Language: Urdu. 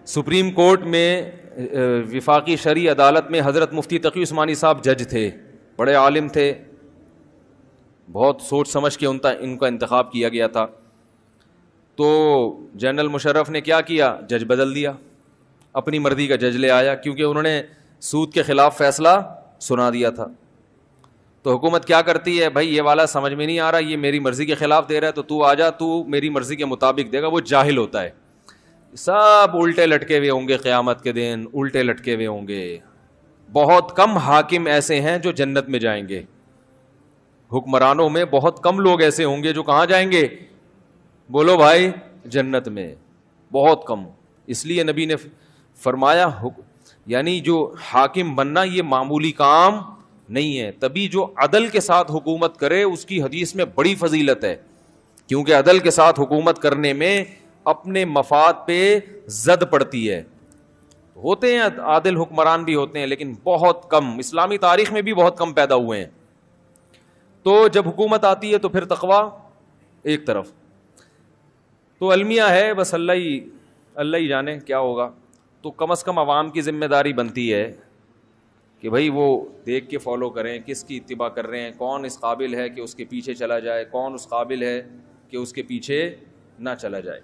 سپریم کورٹ میں وفاقی شرعی عدالت میں حضرت مفتی تقی عثمانی صاحب جج تھے, بڑے عالم تھے, بہت سوچ سمجھ کے ان کا انتخاب کیا گیا تھا. تو جنرل مشرف نے کیا کیا, جج بدل دیا, اپنی مرضی کا جج لے آیا, کیونکہ انہوں نے سود کے خلاف فیصلہ سنا دیا تھا. تو حکومت کیا کرتی ہے, بھائی یہ والا سمجھ میں نہیں آ رہا, یہ میری مرضی کے خلاف دے رہا ہے, تو آ جا, تو میری مرضی کے مطابق دے گا. وہ جاہل ہوتا ہے, سب الٹے لٹکے ہوئے ہوں گے, قیامت کے دن الٹے لٹکے ہوئے ہوں گے. بہت کم حاکم ایسے ہیں جو جنت میں جائیں گے, حکمرانوں میں بہت کم لوگ ایسے ہوں گے جو کہاں جائیں گے, بولو بھائی, جنت میں, بہت کم. اس لیے نبی نے فرمایا, یعنی جو حاکم بننا یہ معمولی کام نہیں ہے. تبھی جو عدل کے ساتھ حکومت کرے اس کی حدیث میں بڑی فضیلت ہے, کیونکہ عدل کے ساتھ حکومت کرنے میں اپنے مفاد پہ زد پڑتی ہے. ہوتے ہیں عادل حکمران بھی ہوتے ہیں, لیکن بہت کم, اسلامی تاریخ میں بھی بہت کم پیدا ہوئے ہیں. تو جب حکومت آتی ہے تو پھر تقویٰ ایک طرف, تو المیہ ہے, بس اللہ ہی جانے کیا ہوگا. تو کم از کم عوام کی ذمہ داری بنتی ہے کہ بھائی وہ دیکھ کے فالو کریں, کس کی اتباع کر رہے ہیں, کون اس قابل ہے کہ اس کے پیچھے چلا جائے, کون اس قابل ہے کہ اس کے پیچھے نہ چلا جائے.